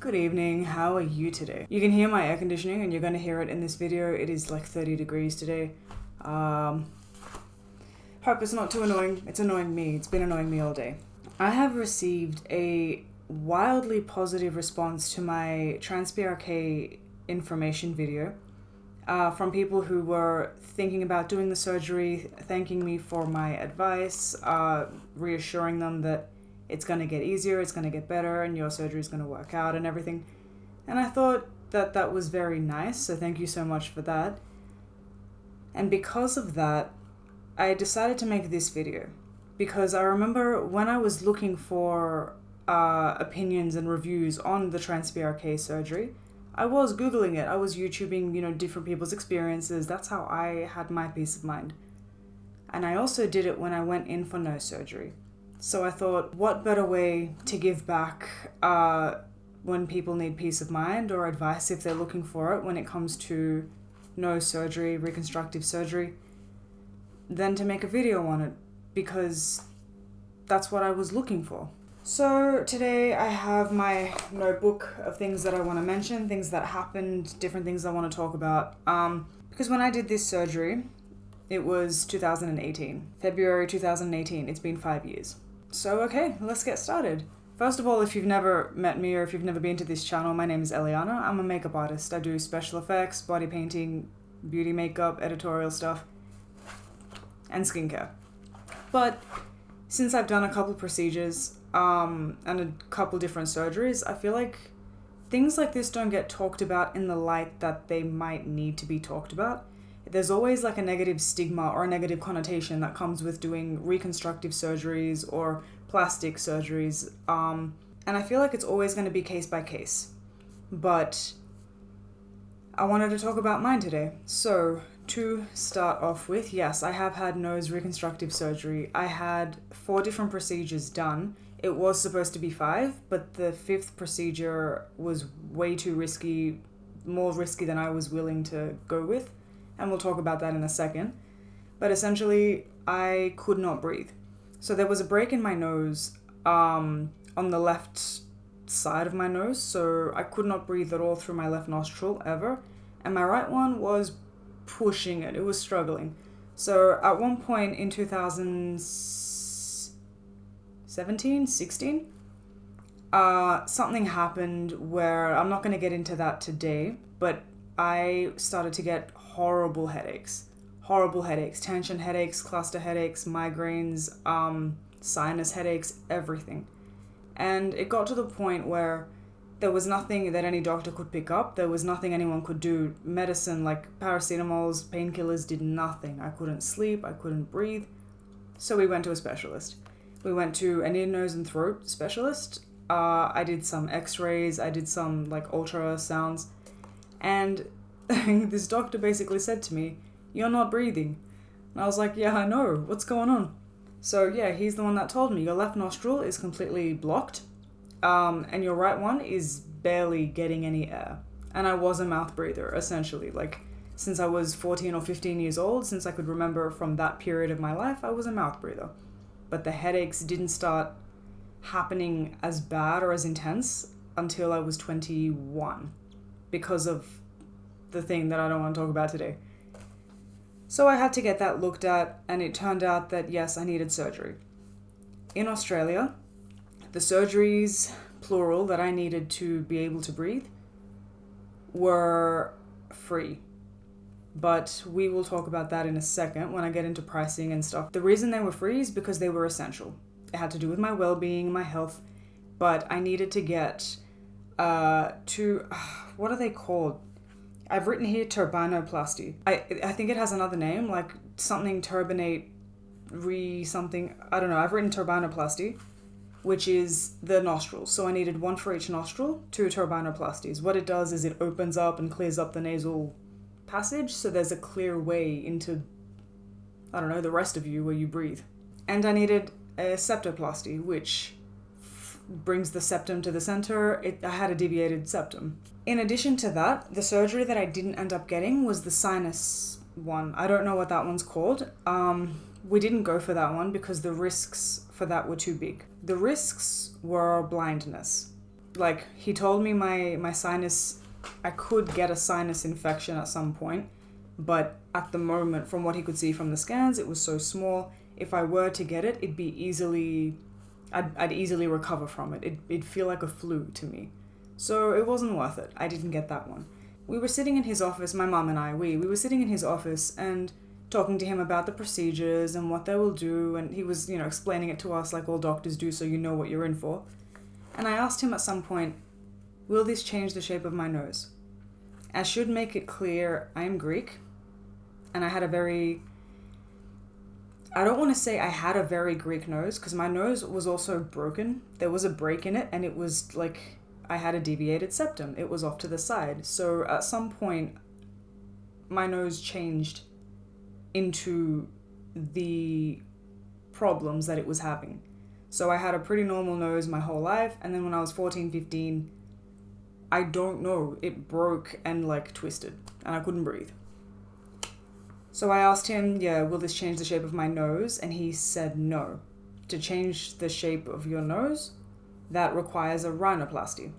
Good evening, how are you today? You can hear my air conditioning and you're going to hear it in this video. It is like 30 degrees today. Hope it's not too annoying. It's annoying me. It's been annoying me all day. I have received a wildly positive response to my TransPRK information video from people who were thinking about doing the surgery, thanking me for my advice, reassuring them that it's going to get easier, it's going to get better, and your surgery is going to work out and everything. And I thought that that was very nice, so thank you so much for that. And because of that, I decided to make this video. Because I remember when I was looking for opinions and reviews on the TransPRK surgery, I was Googling it, I was YouTubing, different people's experiences. That's how I had my peace of mind. And I also did it when I went in for nose surgery. So I thought, what better way to give back when people need peace of mind or advice if they're looking for it when it comes to nose surgery, reconstructive surgery, than to make a video on it, because that's what I was looking for. So today I have my notebook of things that I want to mention, things that happened, different things I want to talk about. Because when I did this surgery, it was 2018, February 2018. It's been 5 years. So okay, let's get started. First of all, if you've never met me or if you've never been to this channel, my name is Eleanna. I'm a makeup artist. I do special effects, body painting, beauty makeup, editorial stuff, and skincare. But since I've done a couple procedures and a couple different surgeries, I feel like things like this don't get talked about in the light that they might need to be talked about. There's always like a negative stigma or a negative connotation that comes with doing reconstructive surgeries or plastic surgeries. And I feel like it's always going to be case by case. But I wanted to talk about mine today. So to start off with, yes, I have had nose reconstructive surgery. I had 4 different procedures done. It was supposed to be 5, but the 5th procedure was way too risky, more risky than I was willing to go with. And we'll talk about that in a second. But essentially, I could not breathe. So there was a break in my nose on the left side of my nose, so I could not breathe at all through my left nostril ever. And my right one was pushing it. It was struggling. So at one point in 2017, 16, something happened where, I'm not going to get into that today, but I started to get horrible headaches, tension headaches, cluster headaches, migraines, sinus headaches, everything. And it got to the point where there was nothing that any doctor could pick up. There was nothing anyone could do. Medicine like paracetamols, painkillers did nothing. I couldn't sleep, I couldn't breathe. So we went to a specialist. We went to an ear, nose and throat specialist. I did some x-rays, I did some like ultrasounds. And this doctor basically said to me, "You're not breathing." And I was like, "Yeah, I know. What's going on?" So yeah, he's the one that told me, your left nostril is completely blocked, and your right one is barely getting any air. And I was a mouth breather, essentially. Like, since I was 14 or 15 years old, since I could remember from that period of my life, I was a mouth breather. But the headaches didn't start happening as bad or as intense until I was 21. Because of the thing that I don't want to talk about today. So I had to get that looked at, and it turned out that yes, I needed surgery. In Australia, the surgeries, plural, that I needed to be able to breathe were free. But we will talk about that in a second when I get into pricing and stuff. The reason they were free is because they were essential. It had to do with my well-being, my health, but I needed to get what are they called? I've written here turbinoplasty. I think it has another name, like something turbinate, something. I don't know. I've written turbinoplasty, which is the nostrils. So I needed 1 for each nostril, 2 turbinoplasties. What it does is it opens up and clears up the nasal passage, so there's a clear way into, I don't know, the rest of you where you breathe. And I needed a septoplasty, which brings the septum to the center. I had a deviated septum. In addition to that, the surgery that I didn't end up getting was the sinus one. I don't know what that one's called. We didn't go for that one because the risks for that were too big. The risks were blindness. like, he told me my sinus, I could get a sinus infection at some point, but at the moment, from what he could see from the scans, it was so small. If I were to get it, I'd easily recover from it. It'd feel like a flu to me. So it wasn't worth it. I didn't get that one. We were sitting in his office, my mum and I, we were sitting in his office and talking to him about the procedures and what they will do, and he was, explaining it to us like all doctors do, so you know what you're in for. And I asked him at some point, will this change the shape of my nose? I should make it clear, I am Greek, and I don't want to say I had a very Greek nose, because my nose was also broken. There was a break in it, and it was like I had a deviated septum. It was off to the side. So at some point, my nose changed into the problems that it was having. So I had a pretty normal nose my whole life, and then when I was 14, 15, I don't know, it broke and like twisted, and I couldn't breathe. So I asked him, will this change the shape of my nose? And he said no. To change the shape of your nose, that requires a rhinoplasty.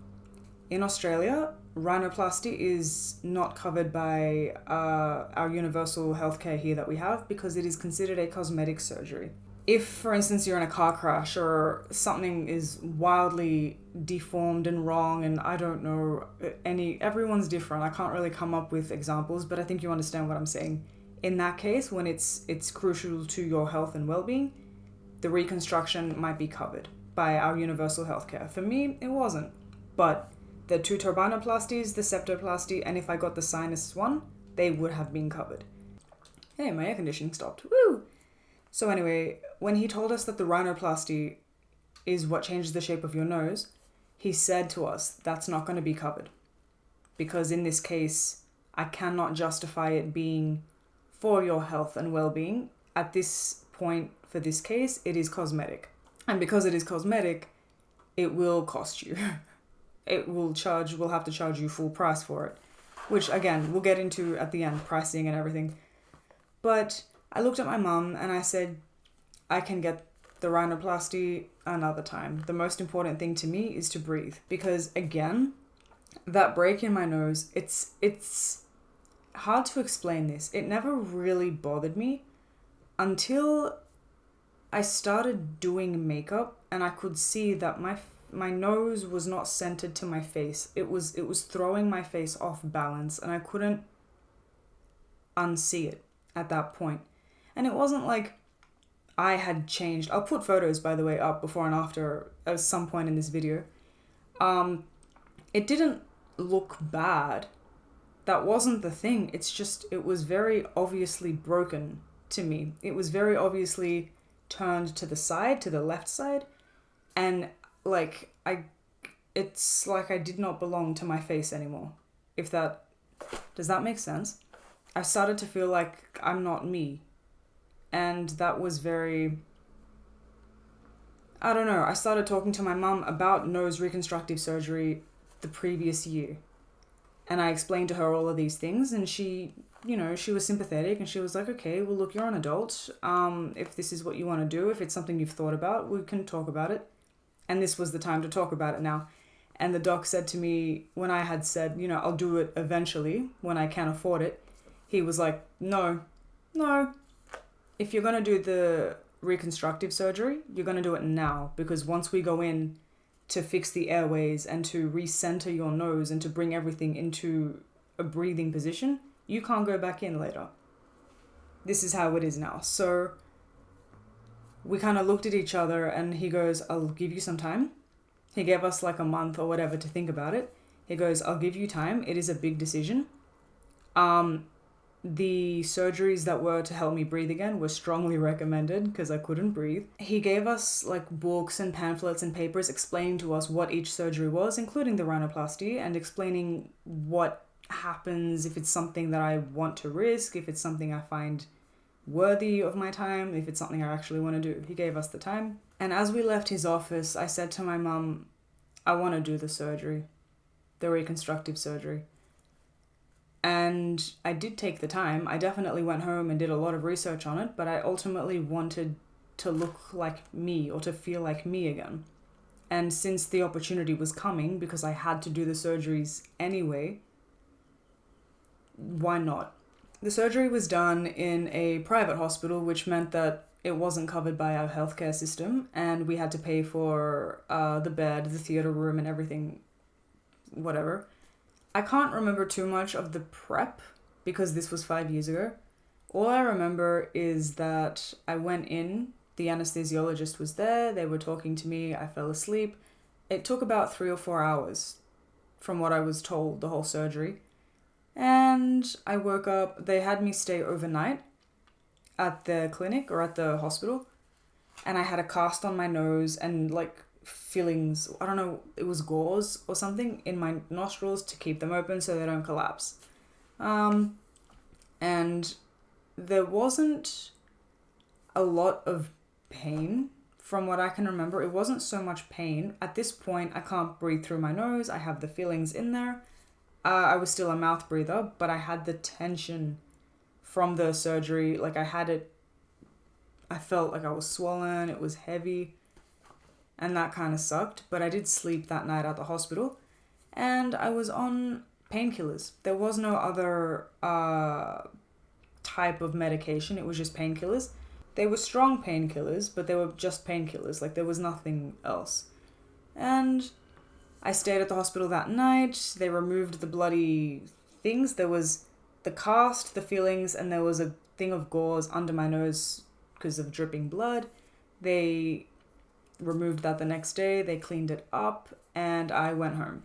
In Australia, rhinoplasty is not covered by our universal healthcare here that we have, because it is considered a cosmetic surgery. If, for instance, you're in a car crash or something is wildly deformed and wrong, and I don't know, everyone's different. I can't really come up with examples, but I think you understand what I'm saying. In that case, when it's crucial to your health and well-being, the reconstruction might be covered by our universal healthcare. For me, it wasn't. But the 2 turbinoplasties, the septoplasty, and if I got the sinus one, they would have been covered. Hey, my air conditioning stopped. Woo! So anyway, when he told us that the rhinoplasty is what changes the shape of your nose, he said to us, that's not going to be covered. Because in this case, I cannot justify it being for your health and well-being. At this point, for this case, it is cosmetic. And because it is cosmetic, it will cost you. We'll have to charge you full price for it. Which, again, we'll get into at the end, pricing and everything. But I looked at my mum and I said, I can get the rhinoplasty another time. The most important thing to me is to breathe. Because, again, that break in my nose, it's hard to explain this. It never really bothered me until I started doing makeup and I could see that my nose was not centered to my face. It was throwing my face off balance, and I couldn't unsee it at that point. And it wasn't like I had changed. I'll put photos, by the way, up before and after at some point in this video. It didn't look bad. That wasn't the thing. It's just, it was very obviously broken to me. It was very obviously turned to the side, to the left side. And it's like I did not belong to my face anymore. Does that make sense? I started to feel like I'm not me. And that was very, I don't know. I started talking to my mum about nose reconstructive surgery the previous year. And I explained to her all of these things, and she was sympathetic, and she was like, okay, well, look, you're an adult. If this is what you want to do, if it's something you've thought about, we can talk about it. And this was the time to talk about it now. And the doc said to me, when I had said, I'll do it eventually when I can afford it, he was like, no. If you're going to do the reconstructive surgery, you're going to do it now, because once we go in to fix the airways and to recenter your nose and to bring everything into a breathing position, you can't go back in later. This is how it is now. So we kind of looked at each other, and he goes, I'll give you some time. He gave us like a month or whatever to think about it. He goes, I'll give you time. It is a big decision. The surgeries that were to help me breathe again were strongly recommended because I couldn't breathe. He gave us like books and pamphlets and papers explaining to us what each surgery was, including the rhinoplasty, and explaining what happens if it's something that I want to risk, if it's something I find worthy of my time, if it's something I actually want to do. He gave us the time. And as we left his office, I said to my mum, I want to do the surgery, the reconstructive surgery. And I did take the time. I definitely went home and did a lot of research on it, but I ultimately wanted to look like me or to feel like me again. And since the opportunity was coming, because I had to do the surgeries anyway, why not? The surgery was done in a private hospital, which meant that it wasn't covered by our healthcare system, and we had to pay for the bed, the theatre room, and everything, whatever. I can't remember too much of the prep because this was 5 years ago. All I remember is that I went in, the anesthesiologist was there, they were talking to me, I fell asleep. It took about 3 or 4 hours from what I was told, the whole surgery. And I woke up, they had me stay overnight at the clinic or at the hospital, and I had a cast on my nose and like fillings, I don't know, it was gauze or something in my nostrils to keep them open so they don't collapse. And there wasn't a lot of pain from what I can remember. It wasn't so much pain. At this point, I can't breathe through my nose. I have the fillings in there. I was still a mouth breather, but I had the tension from the surgery. Like I felt like I was swollen, it was heavy, and that kind of sucked. But I did sleep that night at the hospital, and I was on painkillers. There was no other type of medication, it was just painkillers. They were strong painkillers, but they were just painkillers, like there was nothing else. And I stayed at the hospital that night. They removed the bloody things. There was the cast, the fillings, and there was a thing of gauze under my nose because of dripping blood. They removed that the next day. They cleaned it up, and I went home.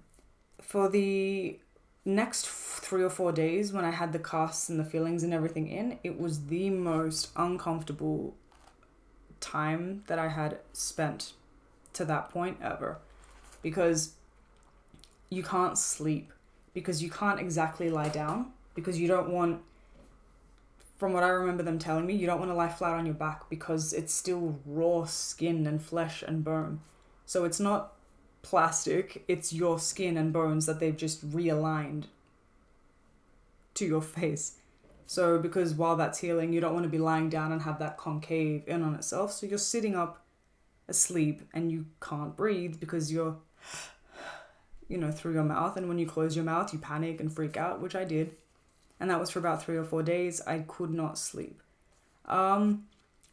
For the next 3 or 4 days, when I had the casts and the fillings and everything in, it was the most uncomfortable time that I had spent to that point ever. Because you can't sleep, because you can't exactly lie down, because you don't want, from what I remember them telling me, you don't want to lie flat on your back because it's still raw skin and flesh and bone. So it's not plastic, it's your skin and bones that they've just realigned to your face. So because while that's healing, you don't want to be lying down and have that concave in on itself. So you're sitting up asleep and you can't breathe because you're through your mouth, and when you close your mouth, you panic and freak out, which I did. And that was for about 3 or 4 days. I could not sleep. When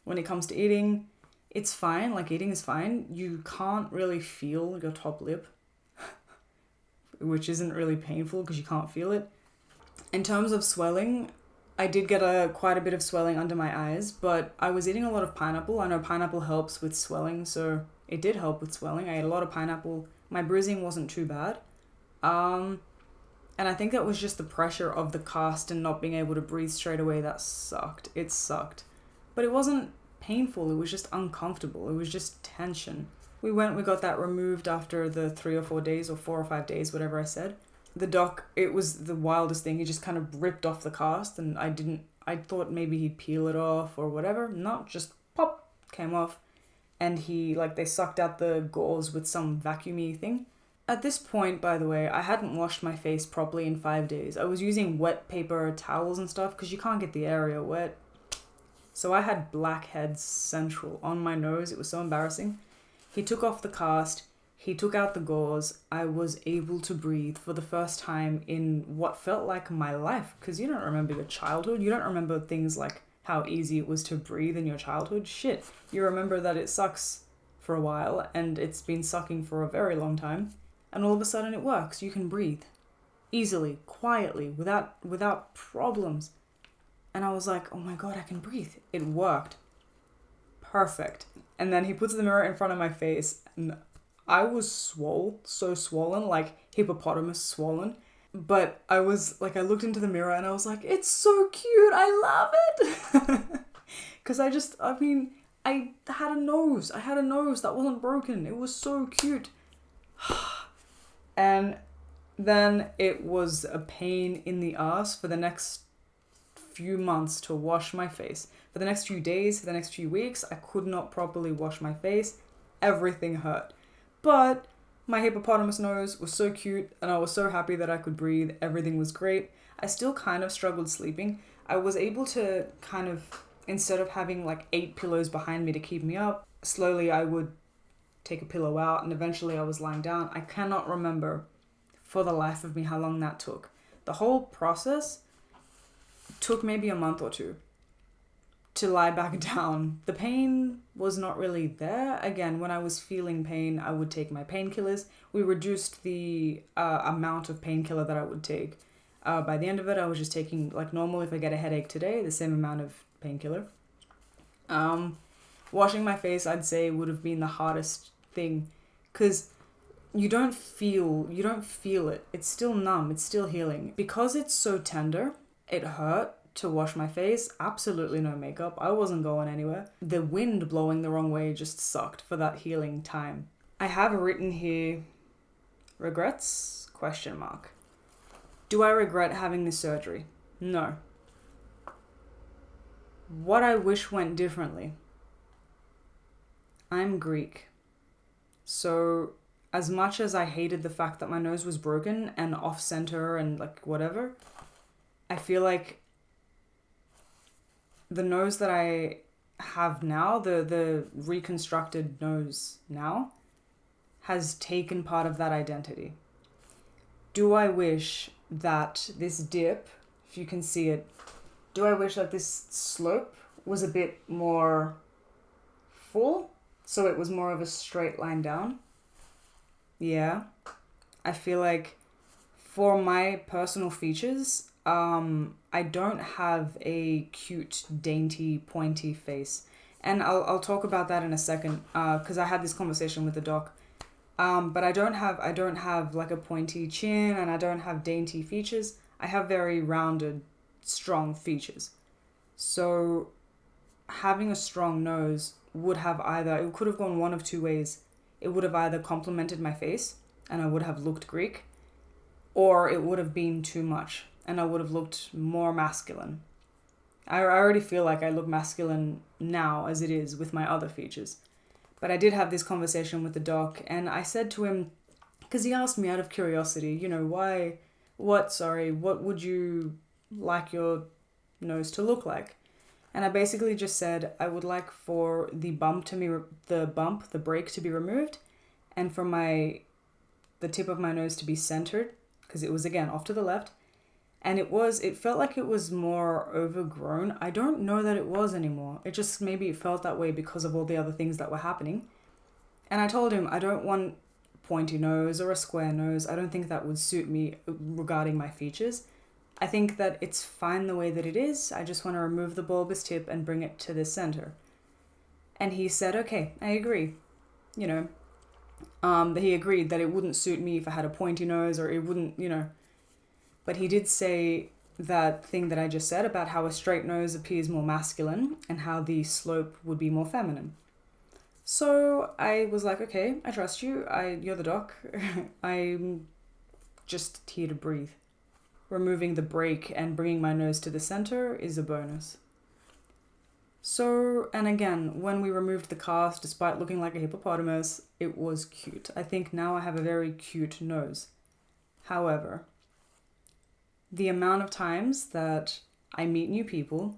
it comes to eating, it's fine. Like, eating is fine. You can't really feel your top lip, which isn't really painful because you can't feel it. In terms of swelling, I did get quite a bit of swelling under my eyes, but I was eating a lot of pineapple. I know pineapple helps with swelling, so it did help with swelling. I ate a lot of pineapple. My bruising wasn't too bad. And I think that was just the pressure of the cast and not being able to breathe straight away that sucked. It sucked. But it wasn't painful, it was just uncomfortable. It was just tension. We got that removed after the 3 or 4 days, or 4 or 5 days, whatever I said. The doc, it was the wildest thing. He just kind of ripped off the cast, and I thought maybe he'd peel it off or whatever. No, just pop, came off. And they sucked out the gauze with some vacuumy thing. At this point, by the way, I hadn't washed my face properly in 5 days. I was using wet paper towels and stuff because you can't get the area wet. So I had blackheads central on my nose. It was so embarrassing. He took off the cast. He took out the gauze. I was able to breathe for the first time in what felt like my life, because you don't remember your childhood. You don't remember things like how easy it was to breathe in your childhood. Shit. You remember that it sucks for a while, and it's been sucking for a very long time, and all of a sudden it works. You can breathe easily, quietly, without problems. And I was like, oh my god, I can breathe. It worked. Perfect. And then he puts the mirror in front of my face, and I was so swollen, like hippopotamus swollen. But I was like, I looked into the mirror and I was like, it's so cute, I love it. Because I had a nose that wasn't broken. It was so cute. And then it was a pain in the ass for the next few months to wash my face. For the next few days, for the next few weeks, I could not properly wash my face. Everything hurt. But my hippopotamus nose was so cute, and I was so happy that I could breathe. Everything was great. I still kind of struggled sleeping. I was able to instead of having 8 pillows behind me to keep me up, slowly I would take a pillow out, and eventually I was lying down. I cannot remember for the life of me how long that took. The whole process took maybe a month or two to lie back down. The pain was not really there. Again, when I was feeling pain, I would take my painkillers. We reduced the amount of painkiller that I would take. By the end of it, I was just taking, like normal, if I get a headache today, the same amount of painkiller. Washing my face, I'd say, would have been the hardest thing, because you don't feel it. It's still numb. It's still healing. Because it's so tender, it hurt to wash my face. Absolutely no makeup. I wasn't going anywhere. The wind blowing the wrong way just sucked for that healing time. I have written here, regrets? ? Do I regret having this surgery? No. What I wish went differently. I'm Greek. So as much as I hated the fact that my nose was broken and off center and like whatever, I feel like the nose that I have now, the reconstructed nose now, has taken part of that identity. Do I wish that this dip, if you can see it, do I wish that this slope was a bit more full, so it was more of a straight line down? Yeah. I feel like for my personal features, I don't have a cute, dainty, pointy face. And I'll talk about that in a second, because I had this conversation with the doc. But I don't have like a pointy chin, and I don't have dainty features. I have very rounded, strong features. So having a strong nose would have it could have gone one of two ways. It would have either complemented my face and I would have looked Greek, or it would have been too much and I would have looked more masculine. I already feel like I look masculine now as it is with my other features. But I did have this conversation with the doc, and I said to him, because he asked me out of curiosity, what would you like your nose to look like? And I basically just said I would like for the break to be removed, and for the tip of my nose to be centered, because it was again off to the left, and it felt like it was more overgrown. I don't know that it was anymore. It just maybe it felt that way because of all the other things that were happening. And I told him I don't want pointy nose or a square nose. I don't think that would suit me regarding my features. I think that it's fine the way that it is. I just want to remove the bulbous tip and bring it to the center. And he said, okay, I agree. That he agreed that it wouldn't suit me if I had a pointy nose, or it wouldn't, But he did say that thing that I just said about how a straight nose appears more masculine and how the slope would be more feminine. So I was like, okay, I trust you. You're the doc. I'm just here to breathe. Removing the break and bringing my nose to the center is a bonus. So, and again, when we removed the cast, despite looking like a hippopotamus, it was cute. I think now I have a very cute nose. However, the amount of times that I meet new people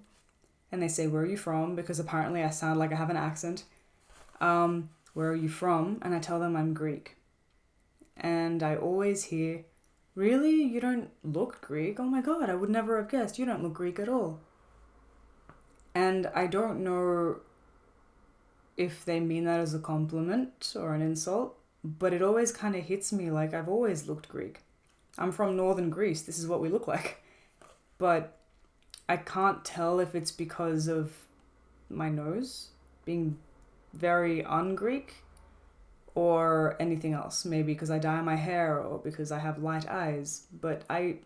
and they say, where are you from? Because apparently I sound like I have an accent. Where are you from? And I tell them I'm Greek. And I always hear, really? You don't look Greek? Oh my God, I would never have guessed. You don't look Greek at all. And I don't know if they mean that as a compliment or an insult, but it always kind of hits me like I've always looked Greek. I'm from northern Greece. This is what we look like. But I can't tell if it's because of my nose being very un-Greek or anything else. Maybe because I dye my hair or because I have light eyes. But I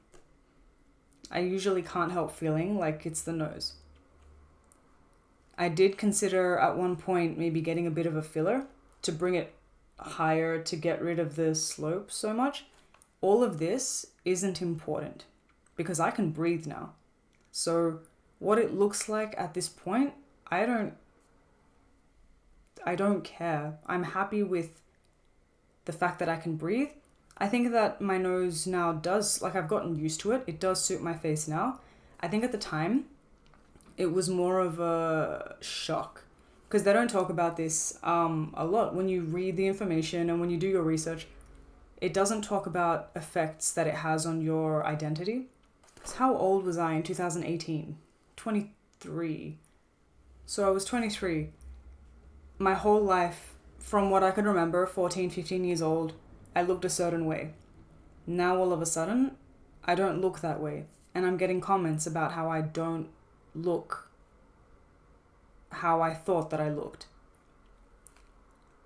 usually can't help feeling like it's the nose. I did consider at one point maybe getting a bit of a filler to bring it higher to get rid of the slope so much. All of this isn't important because I can breathe now. So what it looks like at this point, I don't care. I'm happy with the fact that I can breathe. I think that my nose now does, like I've gotten used to it. It does suit my face now. I think at the time, it was more of a shock because they don't talk about this a lot. When you read the information and when you do your research, it doesn't talk about effects that it has on your identity. So how old was I in 2018? 23. So I was 23. My whole life, from what I could remember, 14, 15 years old, I looked a certain way. Now all of a sudden, I don't look that way. And I'm getting comments about how I don't look how I thought that I looked.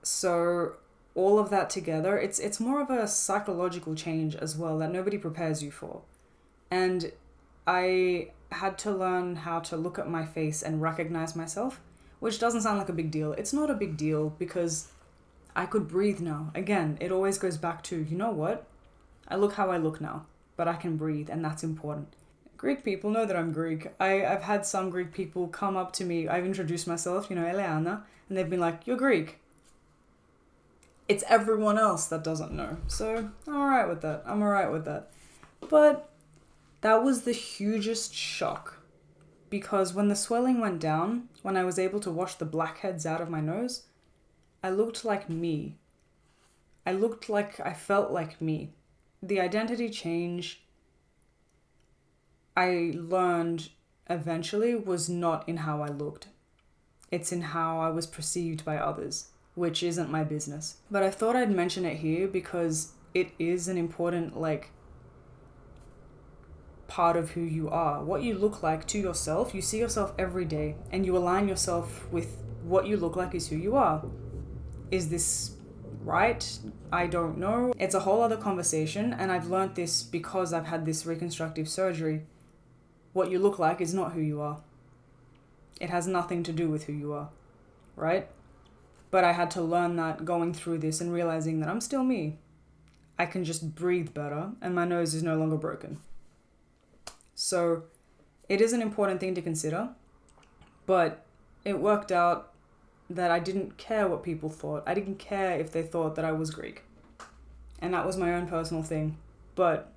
So all of that together, it's more of a psychological change as well that nobody prepares you for. And I had to learn how to look at my face and recognize myself, which doesn't sound like a big deal. It's not a big deal because I could breathe now. Again, it always goes back to, you know what? I look how I look now, but I can breathe, and that's important. Greek people know that I'm Greek. I've had some Greek people come up to me. I've introduced myself, Eleanna, and they've been like, you're Greek. It's everyone else that doesn't know. So I'm alright with that. But that was the hugest shock, because when the swelling went down, when I was able to wash the blackheads out of my nose, I looked like me. I felt like me. The identity change I learned eventually was not in how I looked. It's in how I was perceived by others, which isn't my business. But I thought I'd mention it here because it is an important, part of who you are. What you look like to yourself, you see yourself every day, and you align yourself with what you look like is who you are. Is this right? I don't know. It's a whole other conversation, and I've learned this because I've had this reconstructive surgery. What you look like is not who you are. It has nothing to do with who you are, right? But I had to learn that going through this and realizing that I'm still me. I can just breathe better, and my nose is no longer broken. So it is an important thing to consider, but it worked out that I didn't care what people thought. I didn't care if they thought that I was Greek. And that was my own personal thing, but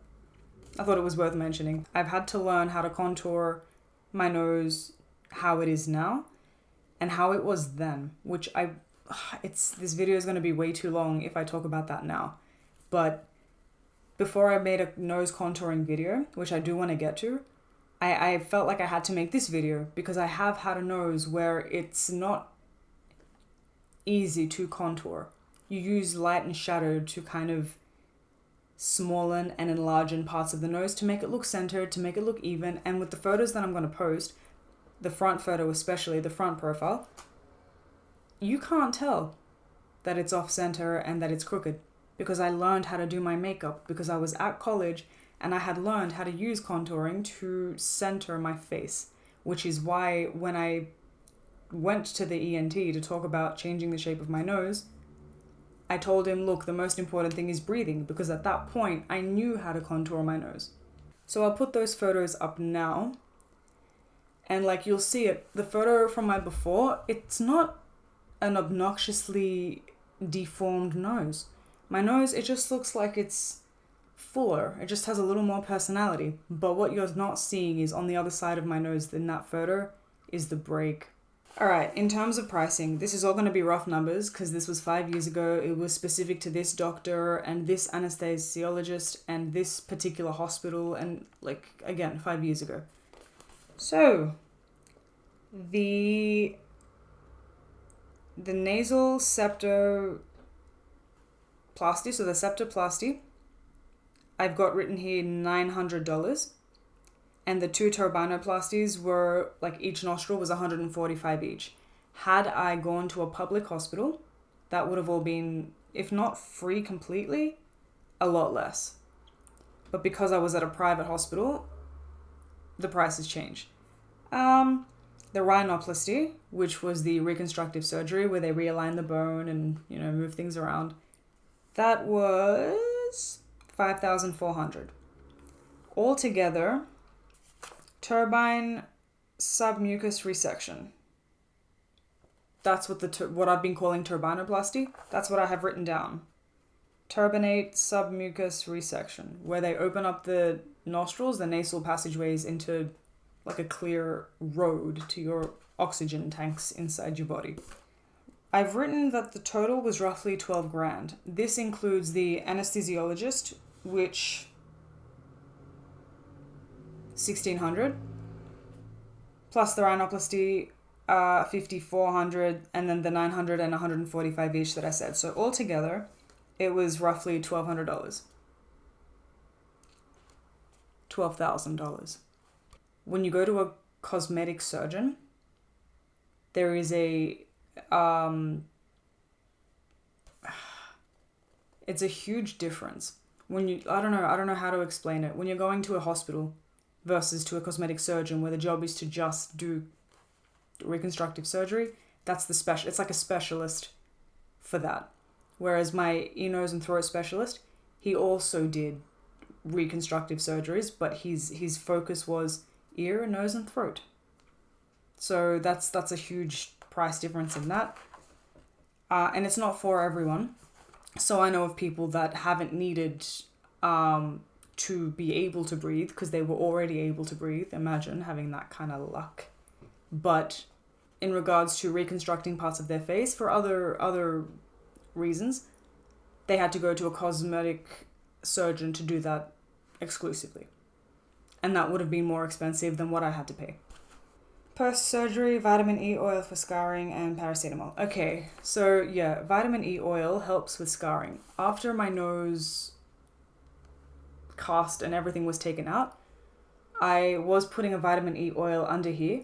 I thought it was worth mentioning. I've had to learn how to contour my nose how it is now and how it was then, which this video is going to be way too long if I talk about that now. But before I made a nose contouring video, which I do want to get to, I felt like I had to make this video because I have had a nose where it's not easy to contour. You use light and shadow to kind of smollen and enlarge in parts of the nose to make it look centered, to make it look even. And with the photos that I'm going to post, the front photo especially, the front profile, you can't tell that it's off center and that it's crooked because I learned how to do my makeup because I was at college and I had learned how to use contouring to center my face, which is why when I went to the ENT to talk about changing the shape of my nose, I told him, look, the most important thing is breathing, because at that point I knew how to contour my nose. So I'll put those photos up now, and you'll see it. The photo from my before, it's not an obnoxiously deformed nose. My nose, it just looks like it's fuller. It just has a little more personality. But what you're not seeing is on the other side of my nose in that photo is the break. Alright, in terms of pricing, this is all going to be rough numbers because this was 5 years ago. It was specific to this doctor and this anesthesiologist and this particular hospital and, again, 5 years ago. So, the nasal septoplasty, so the septoplasty, I've got written here $900. And the 2 turbinoplasties were, each nostril was $145 each. Had I gone to a public hospital, that would have all been, if not free completely, a lot less. But because I was at a private hospital, the prices changed. The rhinoplasty, which was the reconstructive surgery where they realign the bone and, move things around, that was $5,400. Altogether, turbine submucous resection. That's what I've been calling turbinoplasty. That's what I have written down. Turbinate submucous resection, where they open up the nostrils, the nasal passageways, into a clear road to your oxygen tanks inside your body. I've written that the total was roughly 12 grand. This includes the anesthesiologist, which 1600, plus the rhinoplasty, 5400, and then the 900 and 145 each that I said. So altogether, it was roughly $1,200. $12,000. When you go to a cosmetic surgeon, there is it's a huge difference. When you, I don't know how to explain it. When you're going to a hospital versus to a cosmetic surgeon where the job is to just do reconstructive surgery, that's the special, it's like a specialist for that. Whereas my ear, nose and throat specialist, he also did reconstructive surgeries, but his focus was ear, nose and throat. So that's a huge price difference in that. And it's not for everyone. So I know of people that haven't needed to be able to breathe because they were already able to breathe. Imagine having that kind of luck. But in regards to reconstructing parts of their face for other reasons, they had to go to a cosmetic surgeon to do that exclusively. And that would have been more expensive than what I had to pay. Post-surgery, vitamin E oil for scarring and paracetamol. Okay, so yeah, vitamin E oil helps with scarring. After my nose cast and everything was taken out, I was putting a vitamin E oil under here,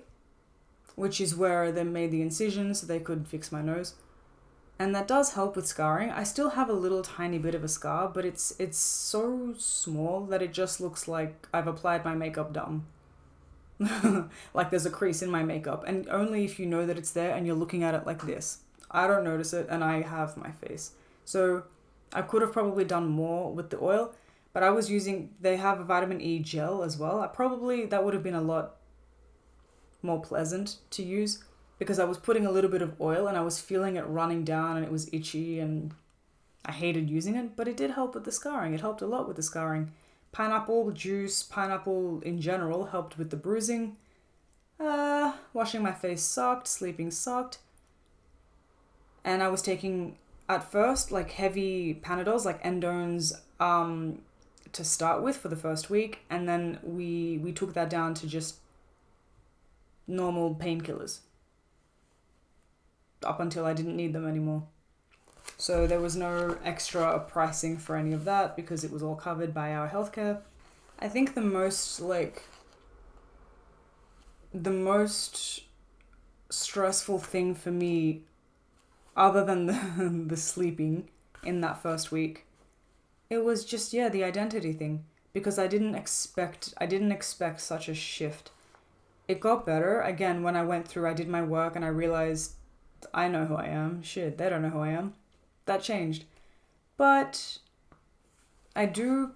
which is where they made the incision so they could fix my nose. And that does help with scarring. I still have a little tiny bit of a scar, but it's so small that it just looks like I've applied my makeup dumb. Like there's a crease in my makeup, and only if you know that it's there and you're looking at it like this. I don't notice it, and I have my face. So I could have probably done more with the oil, but I was using, they have a vitamin E gel as well. That would have been a lot more pleasant to use because I was putting a little bit of oil and I was feeling it running down and it was itchy and I hated using it, but it did help with the scarring. It helped a lot with the scarring. Pineapple juice, pineapple in general helped with the bruising. Washing my face sucked, sleeping sucked. And I was taking, at first, like heavy Panadols, like Endones, to start with for the first week. And then we took that down to just normal painkillers. Up until I didn't need them anymore. So there was no extra pricing for any of that because it was all covered by our healthcare. I think the most stressful thing for me, other than the sleeping in that first week, it was just, the identity thing. Because I didn't expect such a shift. It got better. Again, when I went through, I did my work and I realized I know who I am. Shit, they don't know who I am. That changed. But I do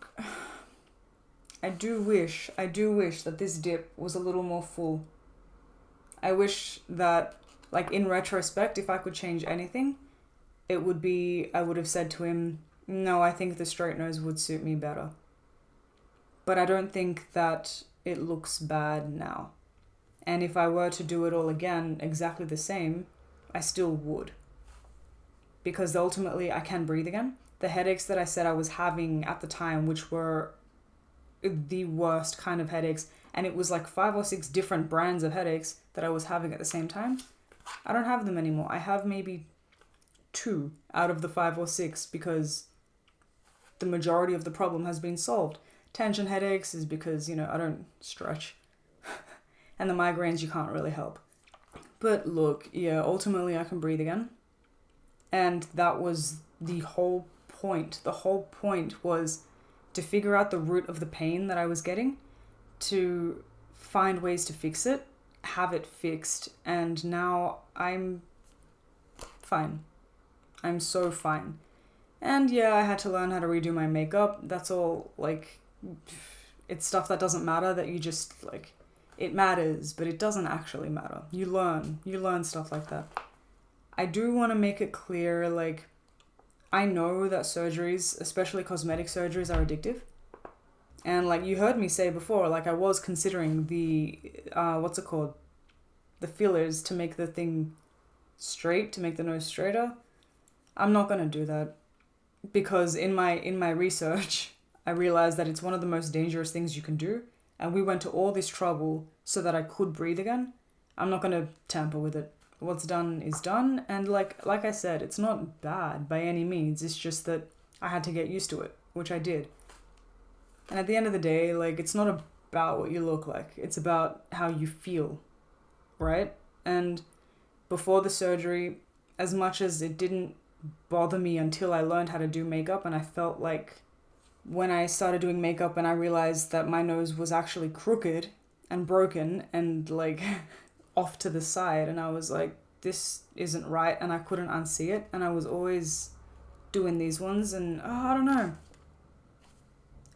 wish that this dip was a little more full. I wish that, like, in retrospect, if I could change anything, it would be, I would have said to him, no, I think the straight nose would suit me better. But I don't think that it looks bad now. And if I were to do it all again, exactly the same, I still would. Because ultimately I can breathe again. The headaches that I said I was having at the time, which were the worst kind of headaches, and it was like 5 or 6 different brands of headaches that I was having at the same time, I don't have them anymore. I have maybe 2 out of the 5 or 6 because the majority of the problem has been solved. Tension headaches is because, I don't stretch. And the migraines you can't really help. But look, ultimately I can breathe again. And that was the whole point. The whole point was to figure out the root of the pain that I was getting, to find ways to fix it, have it fixed, and now I'm fine. I'm so fine. And I had to learn how to redo my makeup. That's all, it's stuff that doesn't matter, that you just, it matters, but it doesn't actually matter. You learn stuff like that. I do want to make it clear, I know that surgeries, especially cosmetic surgeries, are addictive. And you heard me say before, I was considering the, the fillers to make the thing straight to make the nose straighter. I'm not going to do that because in my research, I realized that it's one of the most dangerous things you can do. And we went to all this trouble so that I could breathe again. I'm not going to tamper with it. What's done is done. And like I said, it's not bad by any means. It's just that I had to get used to it, which I did. And at the end of the day, like, it's not about what you look like. It's about how you feel, right? And before the surgery, as much as it didn't bother me until I learned how to do makeup, and I felt like when I started doing makeup and I realized that my nose was actually crooked and broken and like off to the side, and I was like, this isn't right, and I couldn't unsee it, and I was always doing these ones, and I don't know.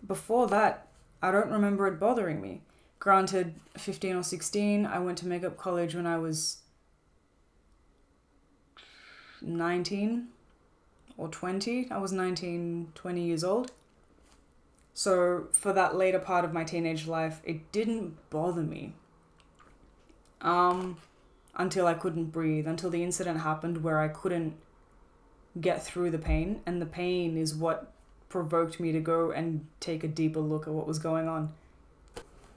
Before that, I don't remember it bothering me. Granted, 15 or 16, I went to makeup college when I was 19 or 20. I was 19, 20 years old. So for that later part of my teenage life, it didn't bother me. Until I couldn't breathe, until the incident happened where I couldn't get through the pain, and the pain is what provoked me to go and take a deeper look at what was going on.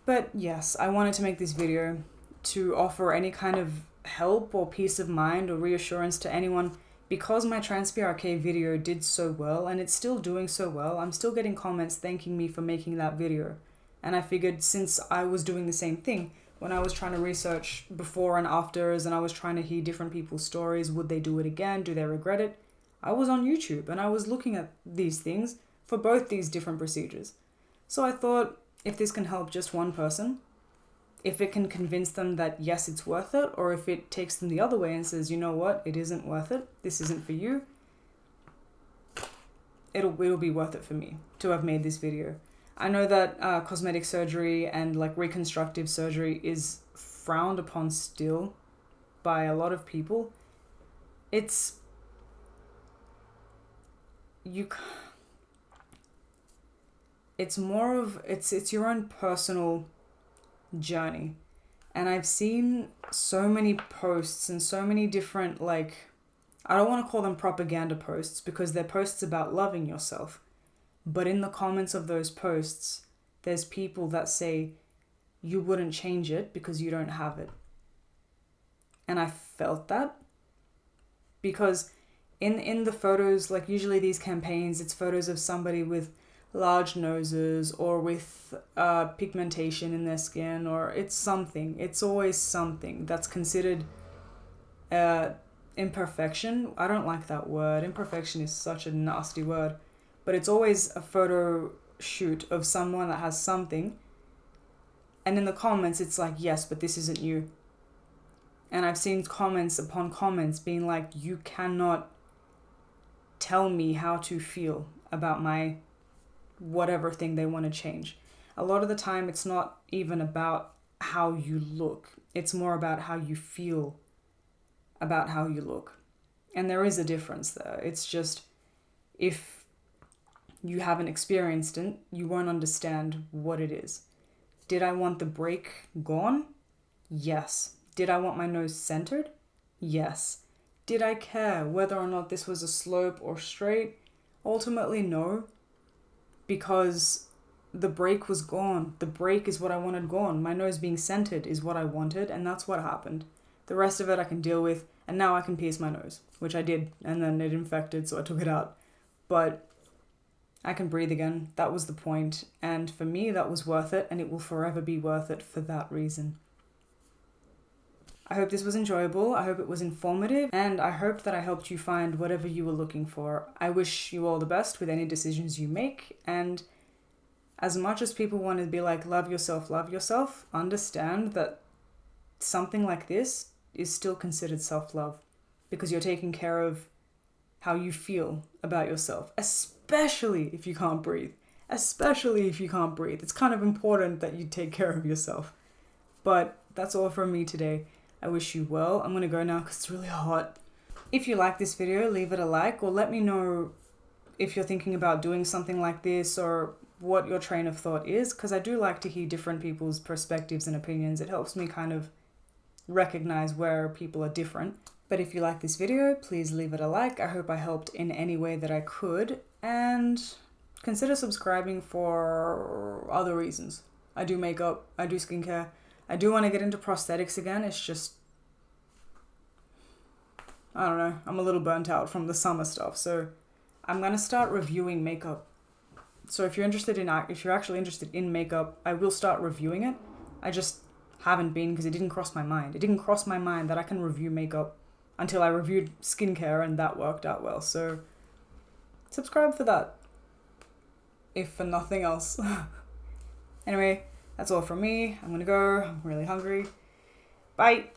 But yes, I wanted to make this video to offer any kind of help or peace of mind or reassurance to anyone, because my TransPRK video did so well, and it's still doing so well. I'm still getting comments thanking me for making that video. And I figured, since I was doing the same thing, when I was trying to research before and afters, and I was trying to hear different people's stories, would they do it again? Do they regret it? I was on YouTube and I was looking at these things for both these different procedures. So I thought, if this can help just one person, if it can convince them that yes, it's worth it, or if it takes them the other way and says, you know what, it isn't worth it, this isn't for you, it'll be worth it for me to have made this video. I know that cosmetic surgery and like reconstructive surgery is frowned upon still by a lot of people. It's your own personal journey. And I've seen so many posts and so many different, like, I don't want to call them propaganda posts because they're posts about loving yourself. But in the comments of those posts, there's people that say you wouldn't change it because you don't have it. And I felt that because in the photos, like usually these campaigns, it's photos of somebody with large noses or with pigmentation in their skin, or it's always something that's considered imperfection. I don't like that word. Imperfection is such a nasty word. But it's always a photo shoot of someone that has something. And in the comments, it's like, yes, but this isn't you. And I've seen comments upon comments being like, you cannot tell me how to feel about my whatever thing they want to change. A lot of the time, it's not even about how you look. It's more about how you feel about how you look. And there is a difference there. It's just, if you haven't experienced it, you won't understand what it is. Did I want the break gone? Yes. Did I want my nose centered? Yes. Did I care whether or not this was a slope or straight? Ultimately, no. Because the break was gone. The break is what I wanted gone. My nose being centered is what I wanted, and that's what happened. The rest of it I can deal with, and now I can pierce my nose, which I did, and then it infected, so I took it out. But I can breathe again. That was the point. And for me, that was worth it, and it will forever be worth it for that reason. I hope this was enjoyable. I hope it was informative, and I hope that I helped you find whatever you were looking for. I wish you all the best with any decisions you make, and as much as people want to be like, love yourself, understand that something like this is still considered self-love, because you're taking care of how you feel about yourself, especially if you can't breathe. It's kind of important that you take care of yourself. But that's all from me today. I wish you well. I'm going to go now because it's really hot. If you like this video, leave it a like, or let me know if you're thinking about doing something like this or what your train of thought is, because I do like to hear different people's perspectives and opinions. It helps me kind of recognize where people are different. But if you like this video, please leave it a like. I hope I helped in any way that I could, and consider subscribing for other reasons. I do makeup, I do skincare, I do want to get into prosthetics again. It's just, I don't know, I'm a little burnt out from the summer stuff, so I'm going to start reviewing makeup. So if you're actually interested in makeup, I will start reviewing it. I just haven't been because it didn't cross my mind. It didn't cross my mind that I can review makeup until I reviewed skincare, and that worked out well. So subscribe for that, if for nothing else. Anyway, that's all from me. I'm gonna go. I'm really hungry. Bye.